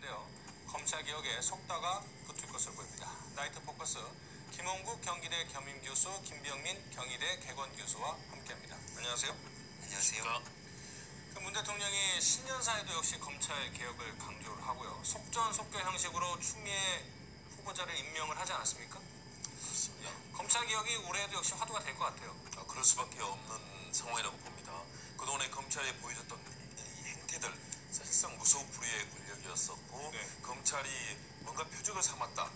있는데요. 검찰개혁에 속다가 붙을 것으로 보입니다. 나이트 포커스 김홍국 경기대 겸임교수, 김병민 경희대 개건교수와 함께합니다. 안녕하세요. 안녕하세요. 문 대통령이 신년사에도 역시 검찰개혁을 강조를 하고요. 속전속결 형식으로 추미애 후보자를 임명을 하지 않았습니까? 그렇습니다. 검찰개혁이 올해에도 역시 화두가 될 것 같아요. 그럴 수밖에 없는 상황이라고 봅니다. 그동안에 검찰이 보여줬던 이 행태들 사실상 무소불위의 권력이었었고 검찰이 뭔가 표적을 삼았다.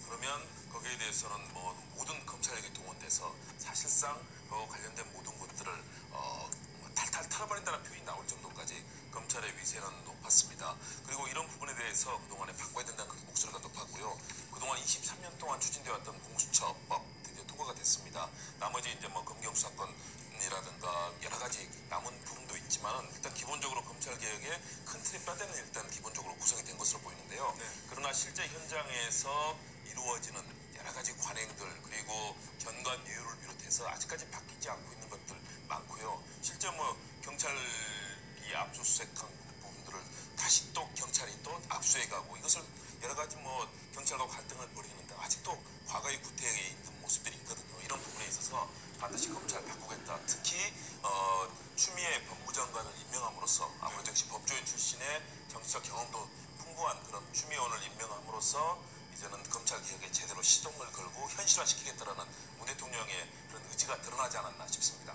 그러면 거기에 대해서는 모든 검찰력이 동원돼서 사실상 관련된 모든 것들을 탈탈 털어버린다는 표현이 나올 정도까지 검찰의 위세는 높았습니다. 그리고 이런 부분에 대해서 그동안에 바꿔야 된다는 그런 목소리가 높았고요. 그동안 23년 동안 추진되었던 공수처법 드디어 통과가 됐습니다. 나머지 이제 검경수사권이라든가 여러 가지 남은 부분도 있지만은 일단 기본적으로 검찰개혁의 큰 틀이 빠지는 일단 기본적으로 구성이 된 것으로 보이는데요. 그러나 실제 현장에서 이루어지는 여러 가지 관행들 그리고 견관 유효를 비롯해서 아직까지 바뀌지 않고 있는 것들 많고요. 실제 경찰이 압수수색한 부분들을 다시 또 경찰이 또 압수해가고 이것을 여러 가지 경찰과 갈등을 벌이는데 아직도 과거의 구태에 있는 모습들이 있거든요. 이런 부분에 있어서 반드시 검찰 바꾸겠다. 특히 추미애 법무장관을 임명함으로써 아무래도 역시 법조인 출신의 정치적 경험도 풍부한 그런 추미애 의원을 임명함으로써 이제는 검찰개혁에 제대로 시동을 걸고 현실화시키겠다라는 문 대통령의 그런 의지가 드러나지 않았나 싶습니다.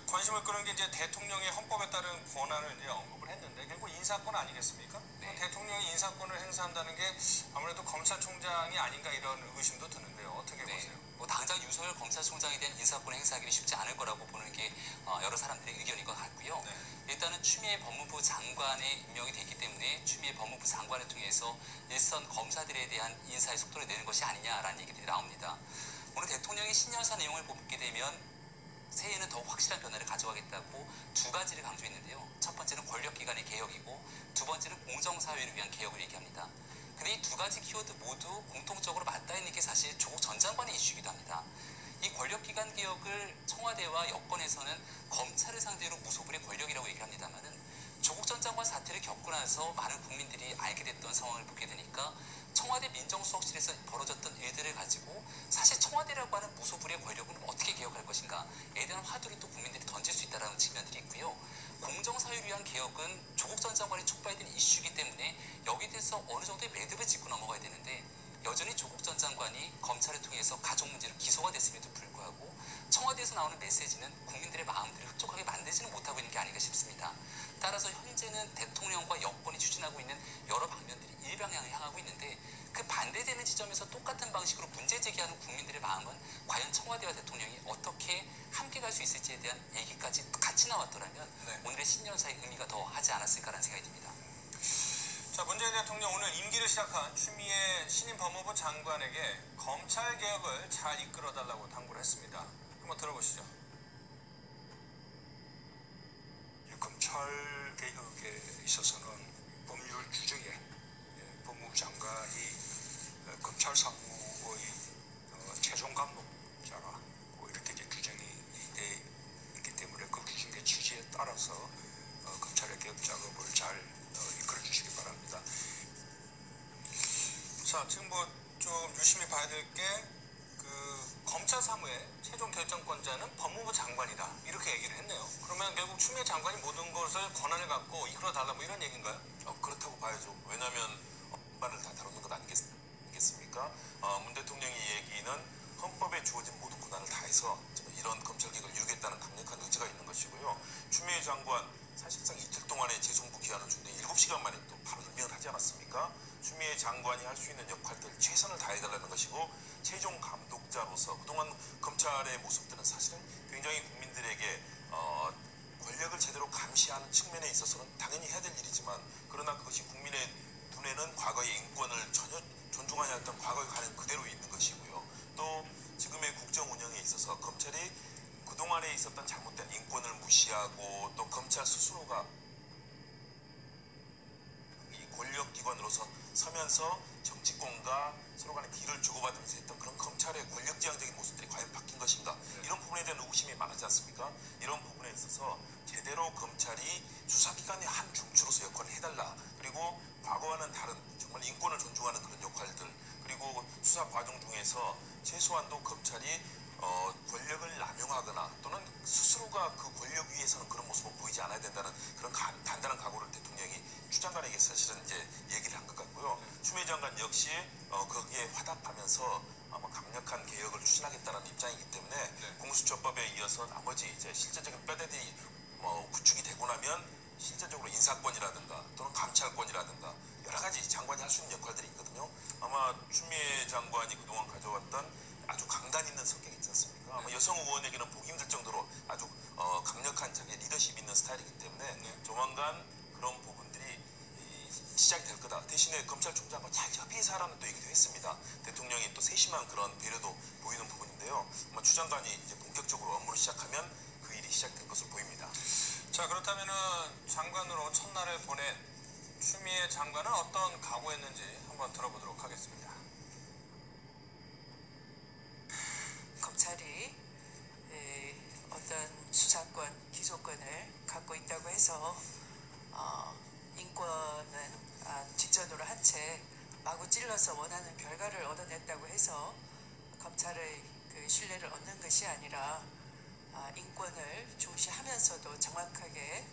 관심을 끄는 게 이제 대통령의 헌법에 따른 권한을 이제 언급을 했는데 결국 인사권 아니겠습니까? 네. 대통령이 인사권을 행사한다는 게 아무래도 검찰총장이 아닌가 이런 의심도 드는데요. 어떻게 보세요? 당장 윤석열 검찰총장에 대한 인사권을 행사하기는 쉽지 않을 거라고 보는 게 여러 사람들의 의견인 것 같고요. 일단은 추미애 법무부 장관에 임명이 됐기 때문에 추미애 법무부 장관을 통해서 일선 검사들에 대한 인사의 속도를 내는 것이 아니냐라는 얘기들이 나옵니다. 오늘 대통령이 신년사 내용을 보게 되면 새해에는 더욱 확실한 변화를 가져가겠다고 두 가지를 강조했는데요. 첫 번째는 권력기관의 개혁이고 두 번째는 공정사회를 위한 개혁을 얘기합니다. 근데 이 두 가지 키워드 모두 공통적으로 맞닿아 있는 게 사실 조국 전 장관의 이슈이기도 합니다. 이 권력기관 개혁을 청와대와 여권에서는 검찰을 상대로 무소불위의 권력이라고 얘기합니다만은 조국 전 장관 사태를 겪고 나서 많은 국민들이 알게 됐던 상황을 보게 되니까 청와대 민정수석실에서 벌어졌던 일들을 가지고 사실 청와대라고 하는 무소불위의 권력은 어떻게 개혁할 것인가에 대한 화두를 또 국민들이 던질 수 있다는 측면들이 있고요. 공정사회를 위한 개혁은 조국 전 장관이 촉발된 이슈이기 때문에 여기에 대해서 어느 정도의 매듭을 짚고 넘어가야 되는데 여전히 조국 전 장관이 검찰을 통해서 가족 문제로 기소가 됐음에도 불구하고 청와대에서 나오는 메시지는 국민들의 마음들을 흡족하게 만들지는 못하고 있는 게 아닌가 싶습니다. 따라서 현재는 대통령과 여권이 추진하고 있는 여러 방면들이 일방향을 향하고 있는데 그 반대되는 지점에서 똑같은 방식으로 문제 제기하는 국민들의 마음은 과연 청와대와 대통령이 어떻게 함께 갈 수 있을지에 대한 얘기까지 같이 나왔더라면 오늘의 신년사의 의미가 더 하지 않았을까라는 생각이 듭니다. 자, 문재인 대통령 오늘 임기를 시작한 추미애 신임 법무부 장관에게 검찰개혁을 잘 이끌어달라고 당부를 했습니다. 한번 들어보시죠. 검찰개혁에 있어서는 법률 규정에 법무부 장관이 검찰 사무의 최종 감독자라 이렇게 이제 규정이 돼 있기 때문에 그 규정의 취지에 따라서 검찰의 개혁 작업을 잘 이끌어 주시기 바랍니다. 자, 지금 좀 유심히 봐야 될 게 검찰 사무의 최종 결정권자는 법무부 장관이다 이렇게 얘기를 했네요. 그러면 결국 추미애 장관이 모든 것을 권한을 갖고 이끌어달라 이런 얘기인가요? 그렇다고 봐야죠. 왜냐하면 법안을 다 다루는 것 아니겠습니까? 문 대통령의 얘기는 헌법에 주어진 모든 권한을 다해서 이런 검찰개혁을 이루겠다는 강력한 의지가 있는 것이고요. 추미애 장관 사실상 이틀 동안의 재송부 기한을 주는데 7시간 만에 또 바로 임명을 하지 않았습니까? 추미애 장관이 할 수 있는 역할들 최선을 다해달라는 것이고 최종 감독자로서 그동안 검찰의 모습들은 사실은 굉장히 국민들에게 권력을 제대로 감시하는 측면에 있어서는 당연히 해야 될 일이지만 그러나 그것이 국민의 눈에는 과거의 인권을 전혀 존중하지 않았던 과거의 관행 그대로 있는 것이고요. 또 지금의 국정 운영에 있어서 검찰이 그동안에 있었던 잘못된 인권을 무시하고 또 검찰 스스로가 이 권력기관으로서 서면서 정치권과 서로 간에 딜을 주고받으면서 했던 그런 검찰의 권력지향적인 모습들이 과연 바뀐 것인가 이런 부분에 대한 의구심이 많지 않습니까? 이런 부분에 있어서 제대로 검찰이 수사기관의 한 중추로서 역할을 해달라. 그리고 그리고 과거와는 다른 정말 인권을 존중하는 그런 역할들, 그리고 수사 과정 중에서 최소한도 검찰이 권력을 남용하거나 또는 스스로가 그 권력 위에서는 그런 모습을 보이지 않아야 된다는 그런 단단한 각오를 대통령이 추 장관에게 사실은 이제 얘기를 한 것 같고요. 추미애 장관 역시 거기에 화답하면서 아마 강력한 개혁을 추진하겠다는 입장이기 때문에 공수처법에 이어서 나머지 이제 실제적인 뼈대들이 구축이 되고 나면 실제적으로 인사권이라든가 또는 감찰권이라든가 여러 가지 장관이 할 수 있는 역할들이 있거든요. 아마 추미애 장관이 그동안 가져왔던 아주 강단 있는 성격이 있지 않습니까? 아마 여성 의원에게는 보기 힘들 정도로 아주 강력한 자기 리더십이 있는 스타일이기 때문에 조만간 그런 부분들이 시작이 될 거다. 대신에 검찰총장과 잘 협의해서 하라는 또 얘기도 했습니다. 대통령이 또 세심한 그런 배려도 보이는 부분인데요. 아마 추 장관이 이제 본격적으로 업무를 시작하면 그 일이 시작될 것으로 보입니다. 자, 그렇다면은 장관으로 첫날을 보낸 추미애 장관은 어떤 각오였는지 한번 들어보도록 하겠습니다. 검찰이 어떤 수사권, 기소권을 갖고 있다고 해서 인권은 뒷전으로 한 채 마구 찔러서 원하는 결과를 얻어냈다고 해서 검찰의 그 신뢰를 얻는 것이 아니라 인권을 중시하면서도 정확하게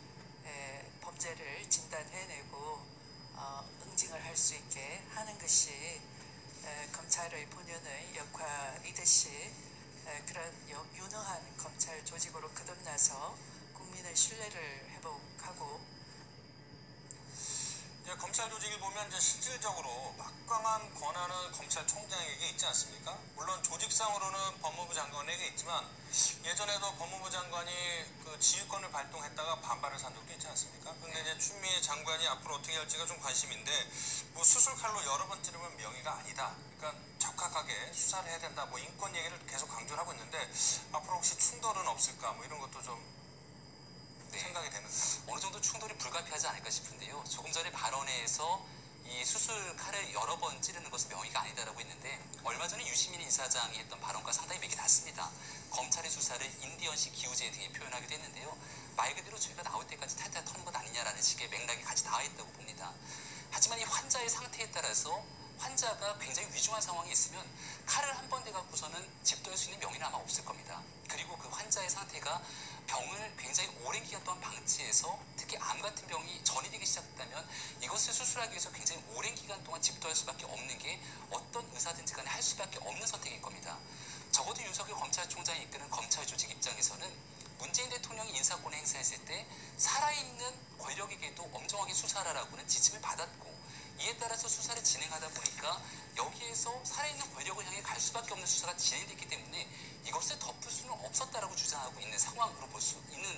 범죄를 진단해내고 응징을 할 수 있게 하는 것이 검찰의 본연의 역할이듯이 그런 유능한 검찰 조직으로 거듭나서 국민의 신뢰를 회복하고 검찰 조직을 보면 이제 실질적으로 막강한 권한은 검찰총장에게 있지 않습니까? 물론 조직상으로는 법무부 장관에게 있지만 예전에도 법무부 장관이 그 지휘권을 발동했다가 반발을 산 적도 있지 않습니까? 근데 이제 추미애 장관이 앞으로 어떻게 할지가 좀 관심인데 뭐 수술칼로 여러 번 찌르면 명예가 아니다. 그러니까 적합하게 수사를 해야 된다. 뭐 인권 얘기를 계속 강조를 하고 있는데 앞으로 혹시 충돌은 없을까? 뭐 이런 것도 좀 생각이 되는데 어느 정도 충돌이 불가피하지 않을까 싶은데요. 조금 전에 발언에서 이 수술 칼을 여러 번 찌르는 것은 명의가 아니다라고 했는데 얼마 전에 유시민 이사장이 했던 발언과 상당히 맥이 닿습니다. 검찰의 수사를 인디언식 기우제 등에 표현하기도 했는데요. 말 그대로 저희가 나올 때까지 탈탈 터는 것 아니냐라는 식의 맥락이 같이 나와 있다고 봅니다. 하지만 이 환자의 상태에 따라서 환자가 굉장히 위중한 상황에 있으면 칼을 한 번 대갖고서는 집도할 수 있는 명의는 아마 없을 겁니다. 그리고 그 환자의 상태가 병을 굉장히 오랜 기간 동안 방치해서 특히 암 같은 병이 전이되기 시작했다면 이것을 수술하기 위해서 굉장히 오랜 기간 동안 집도할 수밖에 없는 게 어떤 의사든지 간에 할 수밖에 없는 선택일 겁니다. 적어도 윤석열 검찰총장이 이끄는 검찰 조직 입장에서는 문재인 대통령이 인사권을 행사했을 때 살아있는 권력에게도 엄정하게 수사하라고는 지침을 받았고 이에 따라서 수사를 진행하다 보니까 여기에서 살아있는 권력을 향해 갈 수밖에 없는 수사가 진행됐기 때문에 이것을 덮을 수는 없었다라고 주장하고 있는 상황으로 볼 수 있는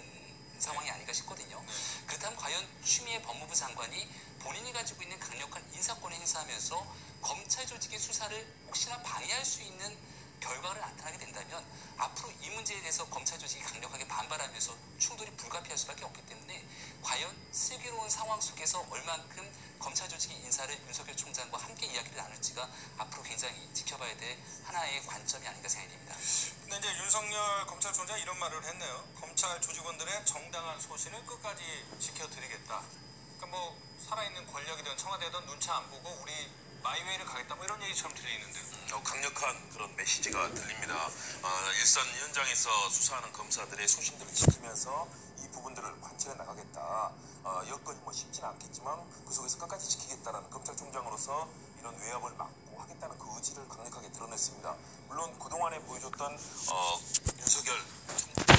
상황이 아닌가 싶거든요. 그렇다면 과연 추미애 법무부 장관이 본인이 가지고 있는 강력한 인사권을 행사하면서 검찰 조직의 수사를 혹시나 방해할 수 있는 결과를 나타나게 된다면 앞으로 이 문제에 대해서 검찰 조직이 강력하게 반발하면서 충돌이 불가피할 수밖에 없기 때문에 과연 슬기로운 상황 속에서 얼만큼 검찰 조직의 인사를 윤석열 총장과 함께 이야기를 나눌지가 앞으로 굉장히 지켜봐야 될 하나의 관점이 아닌가 생각이 됩니다. 근데 이제 윤석열 검찰총장이 이런 말을 했네요. 검찰 조직원들의 정당한 소신을 끝까지 지켜드리겠다. 그러니까 뭐 살아있는 권력이든 청와대든 눈치 안 보고 우리 마이웨이를 가겠다 뭐 이런 얘기처럼 들리는데 강력한 그런 메시지가 들립니다. 일선 현장에서 수사하는 검사들의 소신들을 지키면서 이 부분들을 관찰해 나가겠다. 여건이 뭐 쉽지는 않겠지만 그 속에서 끝까지 지키겠다라는 검찰총장으로서 이런 외압을 막고 하겠다는 그 의지를 강력하게 드러냈습니다. 물론 그동안에 보여줬던 윤석열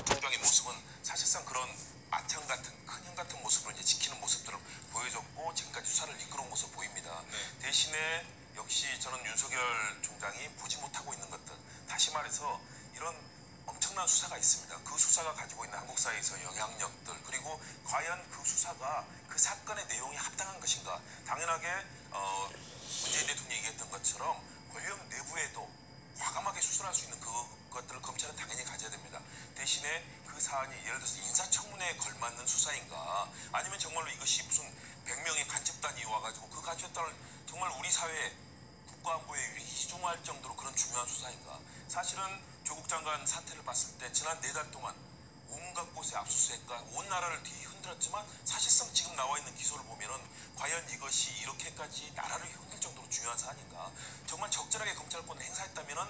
총장의 모습은 사실상 그런 맏형 같은 큰형 같은 모습을 이제 지키는 모습들을 보여줬고 지금까지 수사를 이끌어온 모습 보입니다. 대신에 역시 저는 윤석열 총장이 보지 못하고 있는 것들, 다시 말해서 이런 엄청난 수사가 있습니다. 그 수사가 가지고 있는 한국 사회에서 영향력들, 그리고 과연 그 수사가 그 사건의 내용이 합당한 것인가. 당연하게 문재인 대통령이 얘기했던 것처럼 권력 내부에도 과감하게 수술할 수 있는 그것들을 검찰은 당연히 가져야 됩니다. 대신에 그 사안이 예를 들어서 인사청문회에 걸맞는 수사인가, 아니면 정말로 이것이 무슨 100명의 간첩단이 와가지고 그 간첩단을 정말 우리 사회에 국가안보에 위중할 정도로 그런 중요한 수사인가. 사실은 조국 장관 사태를 봤을 때 지난 4달 동안 온갖 곳에 압수수색과 온 나라를 뒤흔든 힘들었지만 사실상 지금 나와 있는 기소를 보면은 과연 이것이 이렇게까지 나라를 흔들 정도로 중요한 사안인가? 정말 적절하게 검찰권을 행사했다면은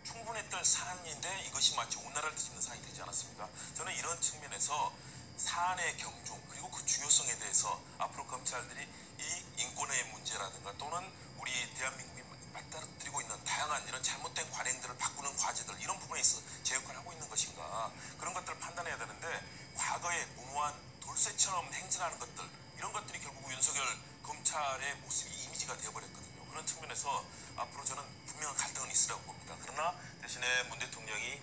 충분했던 사안인데 이것이 마치 온 나라를 뒤집는 사안이 되지 않았습니까? 저는 이런 측면에서 사안의 경중 그리고 그 중요성에 대해서 앞으로 검찰들이 이 인권의 문제라든가 또는 우리 대한민국이 맞닥뜨리고 있는 다양한 이런 잘못된 관행들을 바꾸는 과제들 이런 부분에 있어서 제 역할을 하고 있는 것인가 그런 것들을 판단해야 되는데 과거에 무모한 돌쇠처럼 행진하는 것들 이런 것들이 결국 윤석열 검찰의 모습이 이미지가 되어버렸거든요. 그런 측면에서 앞으로 저는 분명한 갈등은 있으라고 봅니다. 그러나 대신에 문 대통령이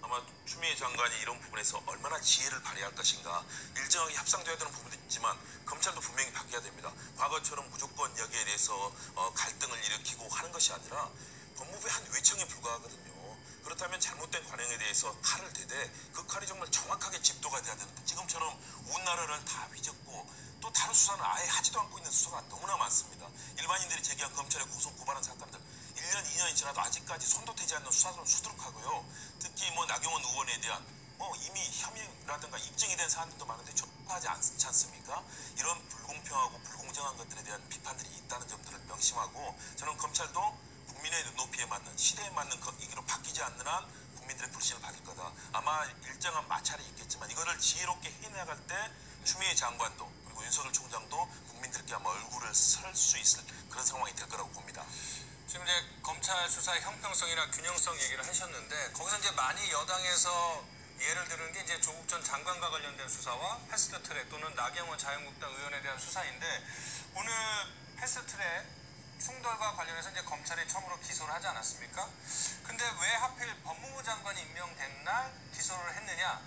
아마 추미애 장관이 이런 부분에서 얼마나 지혜를 발휘할 것인가 일정하게 협상돼야 되는 부분도 있지만 검찰도 분명히 바뀌어야 됩니다. 과거처럼 무조건 여기에 대해서 갈등을 일으키고 하는 것이 아니라 법무부의 한 외청에 불과하거든요. 그렇다면 잘못된 관행에 대해서 칼을 대되 그 칼이 정말 정확하게 집도가 돼야 되는데 지금처럼 온 나라를 다 휘젓고 또 다른 수사는 아예 하지도 않고 있는 수사가 너무나 많습니다. 일반인들이 제기한 검찰에 고발한 사건들 1년, 2년이 지나도 아직까지 손도 대지 않는 수사들은 수두룩하고요. 특히 나경원 의원에 대한 이미 혐의라든가 입증이 된 사안들도 많은데 적하지 않지 않습니까? 이런 불공평하고 불공정한 것들에 대한 비판들이 있다는 점들을 명심하고 저는 검찰도 국민의 눈높이에 맞는 시대에 맞는 이기로 바뀌지 않는 한 국민들의 불신을 받을 거다. 아마 일정한 마찰이 있겠지만 이거를 지혜롭게 해나갈 때 추미애 장관도 그리고 윤석열 총장도 국민들께 아마 얼굴을 설 수 있을 그런 상황이 될 거라고 봅니다. 지금 이제 검찰 수사의 형평성이나 균형성 얘기를 하셨는데 거기서 이제 많이 여당에서 예를 드는 게 이제 조국 전 장관과 관련된 수사와 패스트트랙 또는 나경원 자유한국당 의원에 대한 수사인데 오늘 패스트트랙 충돌과 관련해서 이제 검찰이 처음으로 기소를 하지 않았습니까? 근데 왜 하필 법무부 장관이 임명된 날 기소를 했느냐?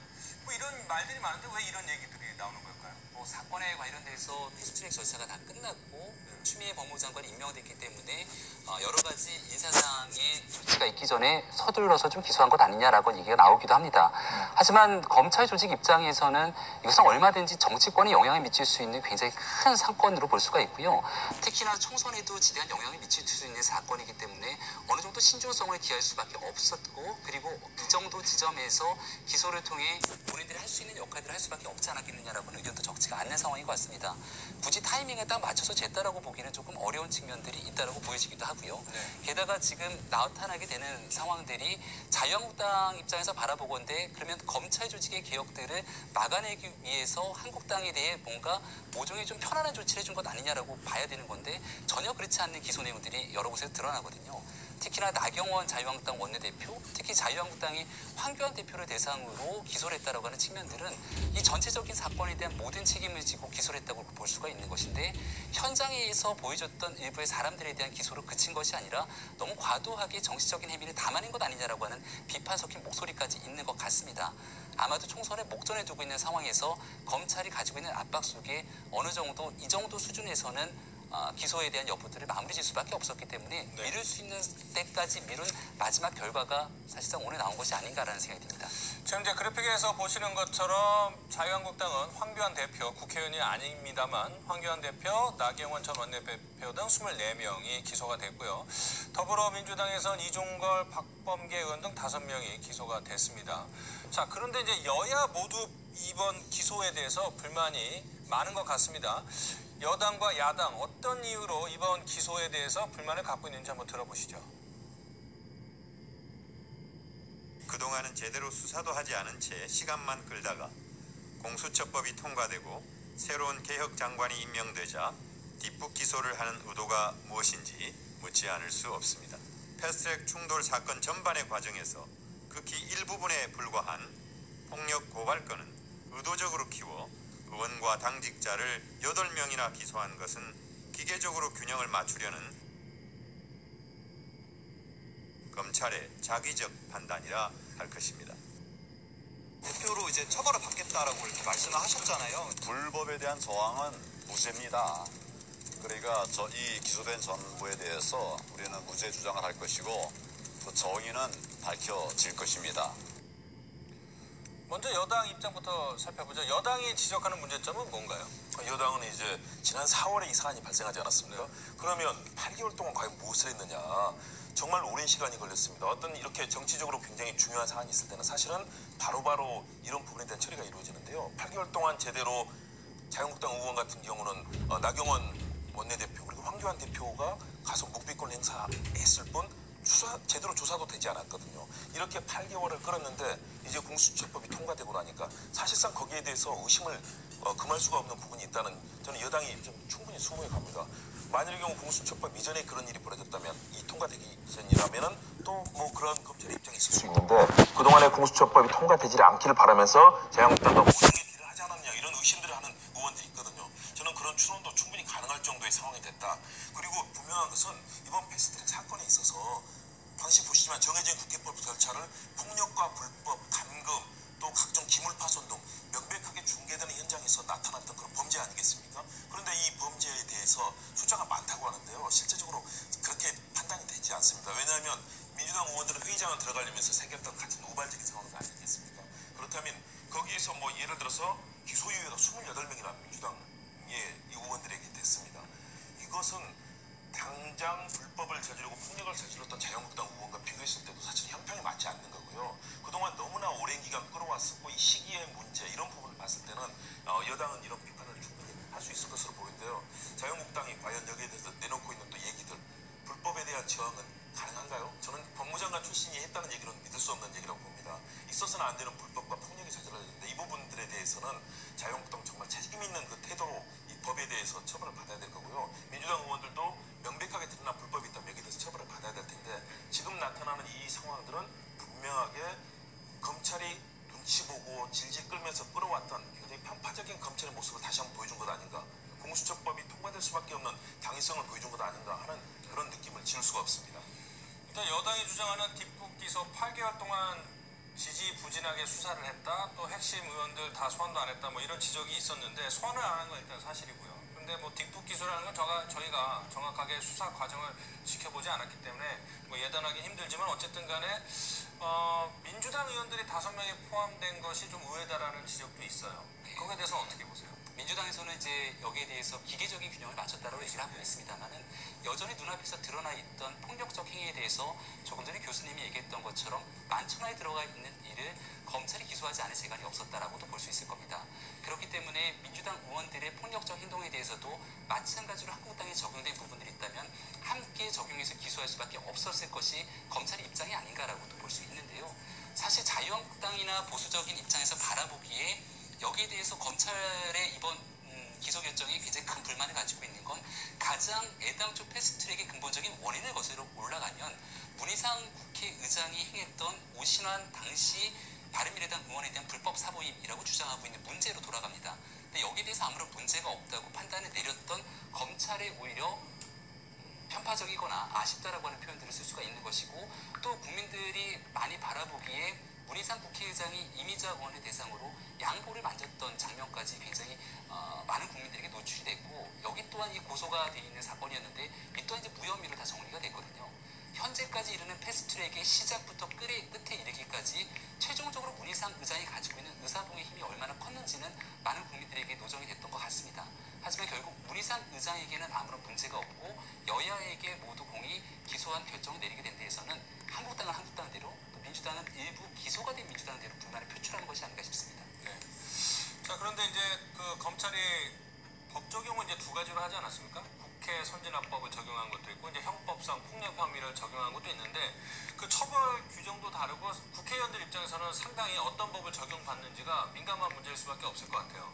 이런 말들이 많은데 왜 이런 얘기들이 나오는 걸까요? 사건에 관련돼서 패스트트랙 절차가 다 끝났고 추미애 법무부 장관이 임명됐기 때문에 여러 가지 인사상의 조치가 있기 전에 서둘러서 좀 기소한 것 아니냐라고 얘기가 나오기도 합니다. 하지만 검찰 조직 입장에서는 이것은 얼마든지 정치권에 영향을 미칠 수 있는 굉장히 큰 사건으로 볼 수가 있고요. 특히나 총선에도 지대한 영향을 미칠 수 있는 사건이기 때문에 어느 정도 신중성을 기할 수밖에 없었고 그리고 그 정도 지점에서 기소를 통해 본인들이 할 수 있는 역할들을 할 수밖에 없지 않았겠느냐라고는 의견도 적지가 않는 상황인 것 같습니다. 굳이 타이밍에 딱 맞춰서 쟀다라고 보기는 조금 어려운 측면들이 있다라고 보여지기도 하고요. 게다가 지금 나타나게 되는 상황들이 자유한국당 입장에서 바라보건대 그러면 검찰 조직의 개혁들을 막아내기 위해서 한국당에 대해 뭔가 모종의 좀 편안한 조치를 해준 것 아니냐라고 봐야 되는 건데 전혀 그렇지 않는 기소 내용들이 여러 곳에서 드러나거든요. 특히나 나경원 자유한국당 원내대표, 특히 자유한국당이 황교안 대표를 대상으로 기소를 했다라고 하는 측면들은 이 전체적인 사건에 대한 모든 책임을 지고 기소를 했다고 볼 수가 있는 것인데 현장에서 보여줬던 일부의 사람들에 대한 기소로 그친 것이 아니라 너무 과도하게 정치적인 행위를 담아낸 것 아니냐라고 하는 비판 섞인 목소리까지 있는 것 같습니다. 아마도 총선에 목전에 두고 있는 상황에서 검찰이 가지고 있는 압박 속에 어느 정도 이 정도 수준에서는 기소에 대한 여부들을 마무리 질 수밖에 없었기 때문에 미룰 수 있는 때까지 미룬 마지막 결과가 사실상 오늘 나온 것이 아닌가라는 생각이 듭니다. 지금 이제 그래픽에서 보시는 것처럼 자유한국당은 황교안 대표, 국회의원이 아닙니다만 황교안 대표, 나경원 전 원내대표 등 24명이 기소가 됐고요. 더불어민주당에선 이종걸, 박범계 의원 등 5명이 기소가 됐습니다. 자, 그런데 이제 여야 모두 이번 기소에 대해서 불만이 많은 것 같습니다. 여당과 야당 어떤 이유로 이번 기소에 대해서 불만을 갖고 있는지 한번 들어보시죠. 그동안은 제대로 수사도 하지 않은 채 시간만 끌다가 공수처법이 통과되고 새로운 개혁 장관이 임명되자 뒷북 기소를 하는 의도가 무엇인지 묻지 않을 수 없습니다. 패스트트랙 충돌 사건 전반의 과정에서 극히 일부분에 불과한 폭력 고발건은 의도적으로 키워 의원과 당직자를 8명이나 기소한 것은 기계적으로 균형을 맞추려는 검찰의 자기적 판단이라 할 것입니다. 대표로 이제 처벌을 받겠다라고 이렇게 말씀을 하셨잖아요. 불법에 대한 저항은 무죄입니다. 그러니까 이 기소된 전부에 대해서 우리는 무죄 주장을 할 것이고 그 정의는 밝혀질 것입니다. 먼저 여당 입장부터 살펴보죠. 여당이 지적하는 문제점은 뭔가요? 여당은 이제 지난 4월에 이 사안이 발생하지 않았습니까? 그러면 8개월 동안 과연 무엇을 했느냐? 정말 오랜 시간이 걸렸습니다. 어떤 이렇게 정치적으로 굉장히 중요한 사안이 있을 때는 사실은 바로바로 이런 부분에 대한 처리가 이루어지는데요. 8개월 동안 제대로 자유한국당 의원 같은 경우는 나경원 원내대표 그리고 황교안 대표가 가서 묵비권 행사했을 뿐 제대로 조사도 되지 않았거든요. 이렇게 8개월을 끌었는데 이제 공수처법이 통과되고 나니까 사실상 거기에 대해서 의심을 금할 수가 없는 부분이 있다는 저는 여당이 좀 충분히 수긍해 갑니다. 만일 경우 공수처법 이전에 그런 일이 벌어졌다면 이 통과되기 전이라면은 또 뭐 그런 검찰의 입장이 있을 수 있는데 그동안에 공수처법이 통과되지 않기를 바라면서 자유한국당과 모종의 딜을 하지 않았냐 이런 의심들을 하는 의원들이 있거든요. 저는 그런 추론도 충분히 가능할 정도의 상황이 됐다. 그리고 분명한 것은 이번 패스트트랙 사건에 있어서 당시 보시지만 정해진 국회법 절차를 폭력과 불법, 감금 또 각종 기물 파손 등 명백하게 중개되는 현장에서 나타났던 그런 범죄 아니겠습니까? 그런데 이 범죄에 대해서 숫자가 많다고 하는데요. 실제적으로 그렇게 판단이 되지 않습니다. 왜냐하면 민주당 의원들은 회의장을 들어가려면서 생겼던 같은 우발적인 상황이 아니겠습니까? 그렇다면 거기에서 뭐 예를 들어서 기소유예가 28명이나 민주당의 이 의원들에게 됐습니다. 이것은 당장 불법을 저지르고 폭력을 저질렀던 자유한국당 의원과 비교했을 때도 사실 형평이 맞지 않는 거고요. 그동안 너무나 오랜 기간 끌어왔었고 이 시기의 문제 이런 부분을 봤을 때는 여당은 이런 비판을 충분히 할 수 있을 것으로 보이는데요. 자유한국당이 과연 여기에 대해서 내놓고 있는 또 얘기들 불법에 대한 저항은 가능한가요? 저는 법무장관 출신이 했다는 얘기는 믿을 수 없는 얘기라고 봅니다. 있어서는 안 되는 불법과 폭력이 저질러졌는데 이 부분들에 대해서는 자유한국당 정말 책임 있는 그 태도로 이 법에 대해서 처벌을 받아야 될 거고요. 민주당 의원들도 명백하게 드러난 불법이 있다면 여기에 대해서 처벌을 받아야 될 텐데 지금 나타나는 이 상황들은 분명하게 검찰이 눈치 보고 질질 끌면서 끌어왔던 굉장히 편파적인 검찰의 모습을 다시 한번 보여준 것 아닌가. 공수처법이 통과될 수밖에 없는 당위성을 보여준 것 아닌가 하는 그런 느낌을 지울 수가 없습니다. 일단 여당이 주장하는 뒷북 기소 8개월 동안 지지부진하게 수사를 했다. 또 핵심 의원들 다 소환도 안 했다. 뭐 이런 지적이 있었는데 소환을 안 한 건 일단 사실이고요. 근데 뭐 뒷북 기소라는 건 저희가 정확하게 수사 과정을 지켜보지 않았기 때문에 뭐 예단하기 힘들지만 어쨌든 간에 민주당 의원들이 5명이 포함된 것이 좀 의외다라는 지적도 있어요. 거기에 대해서는 어떻게 보세요? 민주당에서는 이제 여기에 대해서 기계적인 균형을 맞췄다고 얘기를 하고 있습니다만은 여전히 눈앞에서 드러나 있던 폭력적 행위에 대해서 조금 전에 교수님이 얘기했던 것처럼 만천하에 들어가 있는 일을 검찰이 기소하지 않을 재간이 없었다라고도 볼 수 있을 겁니다. 그렇기 때문에 민주당 의원들의 폭력적 행동에 대해서도 마찬가지로 한국당에 적용된 부분들이 있다면 함께 적용해서 기소할 수밖에 없었을 것이 검찰의 입장이 아닌가라고도 볼 수 있는데요. 사실 자유한국당이나 보수적인 입장에서 바라보기에 여기에 대해서 검찰의 이번 기소 결정이 굉장히 큰 불만을 가지고 있는 건 가장 애당초 패스트트랙의 근본적인 원인을 거슬러 올라가면 문희상 국회의장이 행했던 오신환 당시 바른미래당 의원에 대한 불법 사보임이라고 주장하고 있는 문제로 돌아갑니다. 근데 여기에 대해서 아무런 문제가 없다고 판단을 내렸던 검찰의 오히려 편파적이거나 아쉽다라고 하는 표현들을 쓸 수가 있는 것이고 또 국민들이 많이 바라보기에 문희상 국회의장이 이미자 의원을 대상으로 양보를 만졌던 장면까지 굉장히 많은 국민들에게 노출이 됐고 여기 또한 이 고소가 돼 있는 사건이었는데 이 또한 이제 무혐의로 다 정리가 됐거든요. 현재까지 이르는 패스트트랙의 시작부터 끝에 이르기까지 최종적으로 문희상 의장이 가지고 있는 의사봉의 힘이 얼마나 컸는지는 많은 국민들에게 노정이 됐던 것 같습니다. 하지만 결국 문희상 의장에게는 아무런 문제가 없고 여야에게 모두 공히 기소한 결정을 내리게 된 데에서는 한국당은 한국당대로 또 민주당은 일부 기소가 된 민주당대로 불만을 표출하는 것이 아닌가 싶습니다. 네. 자 그런데 이제 그 검찰이 법 적용을 이제 2가지로 하지 않았습니까? 국회 선진화법을 적용한 것도 있고 이제 형법상 폭력 혐의를 적용한 것도 있는데 그 처벌 규정도 다르고 국회의원들 입장에서는 상당히 어떤 법을 적용받는지가 민감한 문제일 수밖에 없을 것 같아요.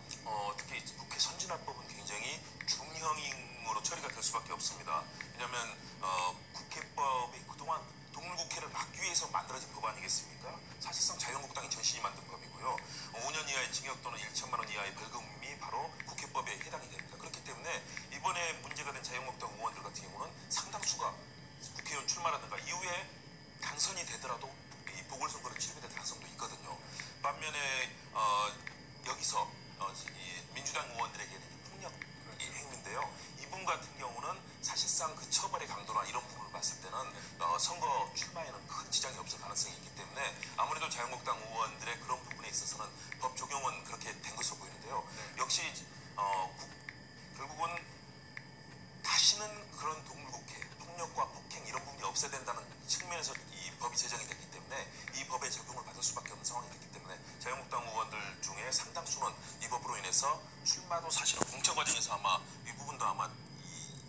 특히 국회 선진화법은 굉장히 중형으로 처리가 될 수밖에 없습니다. 왜냐하면 국회법이 그동안 동물국회를 막기 위해서 만들어진 법 아니겠습니까? 사실상 자유한국당이 전신이 만든 법이고요. 5년 이하의 징역 또는 1천만 원 이하의 벌금이 바로 국회법에 해당이 됩니다. 그렇기 때문에 이번에 문제가 된 자유한국당 의원들 같은 경우는 상당수가 국회의원 출마라든가 이후에 당선이 되더라도 이 보궐선거를 치르게 될 가능성도 있거든요. 반면에 여기서 민주당 의원들에게는 폭력 행위인데요. 이분 같은 경우는 사실상 그 처벌의 강도나 이런 부분을 봤을 때는 선거 출마에는 큰 지장이 없을 가능성이 있기 때문에 아무래도 자유한국당 의원들의 그런 부분에 있어서는 법 적용은 그렇게 된 것으로 보이는데요. 역시 결국은 다시는 그런 동물국회, 폭력과 폭행 이런 부분이 없애야 된다는 측면에서 이 법이 제정이 됐기 때문에 이 법의 적용을 받을 수밖에 없는 상황이 됐기 때문에 자유한국당 의원들 중에 상당수는 이 법으로 인해서 출마도 사실은 공천 과정에서 아마 이 부분도 아마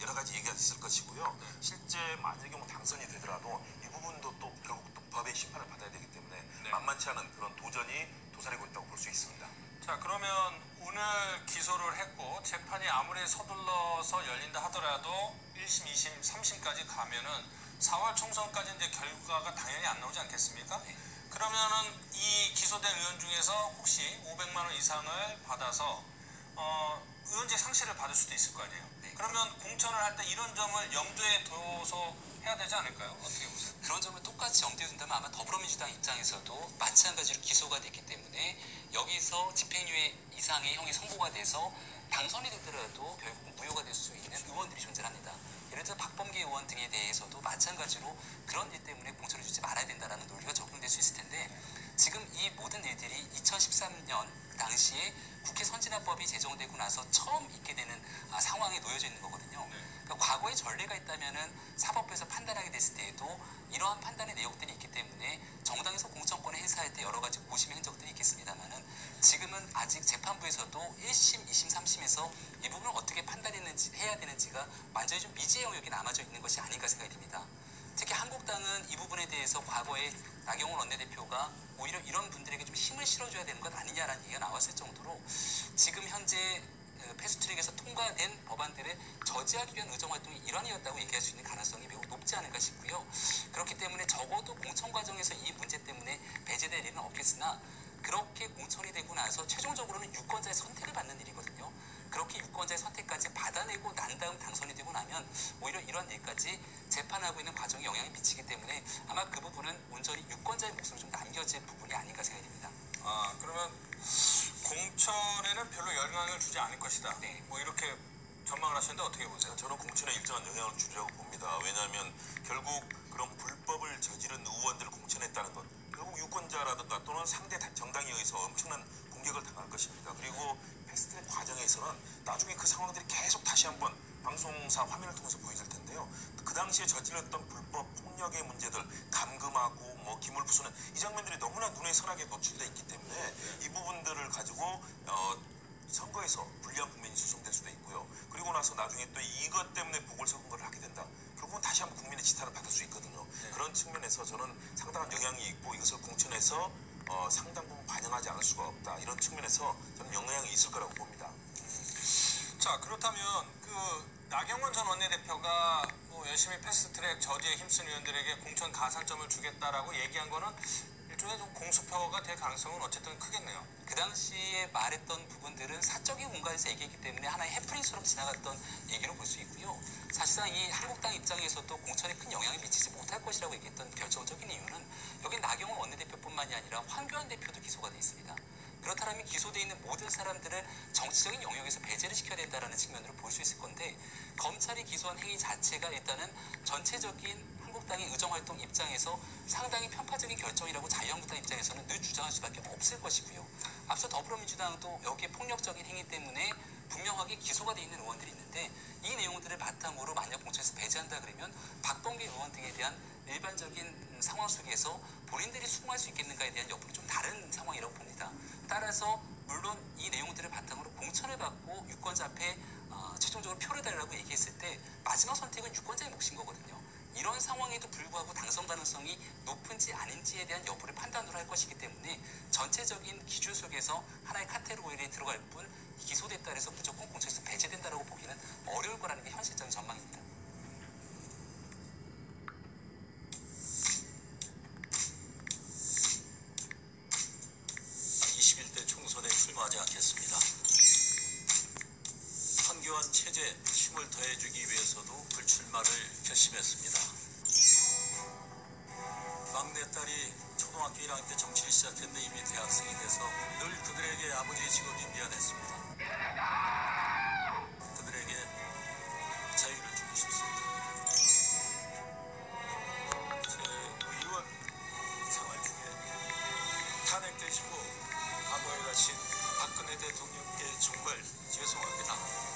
여러 가지 얘기가 있을 것이고요. 실제 만약에 경우 당선이 되더라도 이 부분도 또 결국 또 법의 심판을 받아야 되기 때문에 만만치 않은 그런 도전이 도사리고 있다고 볼 수 있습니다. 자, 그러면 오늘 기소를 했고 재판이 아무리 서둘러서 열린다 하더라도 1심, 2심, 3심까지 가면은 4월 총선까지 이제 결과가 당연히 안 나오지 않겠습니까? 그러면은 이 기소된 의원 중에서 혹시 500만 원 이상을 받아서 의원직 상실을 받을 수도 있을 거 아니에요. 그러면 공천을 할 때 이런 점을 염두에 둬서 해야 되지 않을까요? 어떻게 보세요? 그런 점을 똑같이 염두에 둔다면 아마 더불어민주당 입장에서도 마찬가지로 기소가 됐기 때문에 여기서 집행유예 이상의 형이 선고가 돼서 당선이 되더라도 결국 무효가 될 수 있는 의원들이 존재합니다. 예를 들어 박범계 의원 등에 대해서도 마찬가지로 그런 일 때문에 공천을 주지 말아야 된다는 논리가 적용될 수 있을 텐데 지금 이 모든 일들이 2013년 당시에 국회 선진화법이 제정되고 나서 처음 있게 되는 상황에 놓여져 있는 거거든요. 그러니까 과거에 전례가 있다면은 사법부에서 판단하게 됐을 때에도 이러한 판단의 내용들이 있기 때문에 정당에서 공천권을 행사할 때 여러 가지 고심의 흔적들이 있겠습니다만은 지금은 아직 재판부에서도 1심, 2심, 3심에서 이 부분을 어떻게 판단했는지 해야 되는지가 완전히 좀 미지의 영역이 남아져 있는 것이 아닌가 생각이 듭니다. 특히 한국당은 이 부분에 대해서 과거에 나경원 원내대표가 오히려 이런 분들에게 좀 힘을 실어줘야 되는 것 아니냐라는 얘기가 나왔을 정도로 지금 현재 패스트트랙에서 통과된 법안들을 저지하기 위한 의정활동이 일환이었다고 얘기할 수 있는 가능성이 매우 높지 않을까 싶고요. 그렇기 때문에 적어도 공천 과정에서 이 문제 때문에 배제될 일은 없겠으나 그렇게 공천이 되고 나서 최종적으로는 유권자의 선택을 받는 일이거든요. 그렇게 유권자의 선택까지 받아내고 난 다음 당선이 되고 나면 오히려 이런 일까지 재판하고 있는 과정에 영향이 미치기 때문에 아마 그 부분은 온전히 유권자의 몫으로 좀 남겨질 부분이 아닌가 생각이 듭니다. 그러면 공천에는 별로 영향을 주지 않을 것이다. 뭐 이렇게 전망을 하시는데 어떻게 보세요? 저는 공천에 일정한 영향을 주리라고 봅니다. 왜냐하면 결국 그런 불법을 저지른 의원들을 공천했다는 것, 결국 유권자라든가 또는 상대 정당에 의해서 엄청난 공격을 당할 것입니다. 그리고 패스트트랙 과정에서는 나중에 그 상황들이 계속 다시 한번 방송사 화면을 통해서 보여질 텐데요. 그 당시에 저질렀던 불법 폭력의 문제들, 감금하고 뭐 기물 부수는 이 장면들이 너무나 눈에 선하게 노출돼 있기 때문에 이 부분들을 가지고 선거에서 불리한 국민이 수송될 수도 있고요. 그리고 나서 나중에 또 이것 때문에 보궐선거를 하게 된다. 결국은 다시 한번 국민의 지탄을 받을 수 있거든요. 그런 측면에서 저는 상당한 영향이 있고 이것을 공천에서 상당 부분 반영하지 않을 수가 없다. 이런 측면에서 저는 영향이 있을 거라고 봅니다. 자, 그렇다면 그 나경원 전 원내대표가 뭐 열심히 패스트트랙 저지에 힘쓴 의원들에게 공천 가산점을 주겠다라고 얘기한 거는 일종의 좀 공수표가 될 가능성은 어쨌든 크겠네요. 그 당시에 말했던 부분들은 사적인 공간에서 얘기했기 때문에 하나의 해프닝처럼 지나갔던 얘기로 볼 수 있고요. 사실상 이 한국당 입장에서도 공천에 큰 영향을 미치지 못할 것이라고 얘기했던 결정적인 이유는 여기 나경원 원내대표뿐만이 아니라 황교안 대표도 기소가 돼 있습니다. 그렇다면 기소되어 있는 모든 사람들을 정치적인 영역에서 배제를 시켜야 된다는 측면으로 볼 수 있을 건데 검찰이 기소한 행위 자체가 일단은 전체적인 한국당의 의정활동 입장에서 상당히 편파적인 결정이라고 자유한국당 입장에서는 늘 주장할 수밖에 없을 것이고요. 앞서 더불어민주당도 여기에 폭력적인 행위 때문에 분명하게 기소가 돼 있는 의원들이 있는데 이 내용들을 바탕으로 만약 공천에서 배제한다 그러면 박범계 의원 등에 대한 일반적인 상황 속에서 본인들이 수긍할 수 있겠는가에 대한 여부는 좀 다른 상황이라고 봅니다. 따라서 물론 이 내용들을 바탕으로 공천을 받고 유권자 앞에 최종적으로 표를 달라고 얘기했을 때 마지막 선택은 유권자의 몫인 거거든요. 이런 상황에도 불구하고 당선 가능성이 높은지 아닌지에 대한 여부를 판단으로 할 것이기 때문에 전체적인 기준 속에서 하나의 카테고리에 들어갈 뿐 기소됐다 해서 무조건 공천에서 배제된다고 보기는 어려울 거라는 게 현실적인 전망입니다. 출마하지 않겠습니다. 황교안 체제에 힘을 더해주기 위해서도 불출마를 결심했습니다. 막내딸이 초등학교 1학년 때 정치를 시작했는데 이미 대학생이 돼서 늘 그들에게 아버지의 직업이 미안했습니다. 그들에게 자유를 주고 싶습니다. 제 의원 생활 중에 탄핵되시고 과거에 가신 박근혜 대통령께 정말 죄송합니다.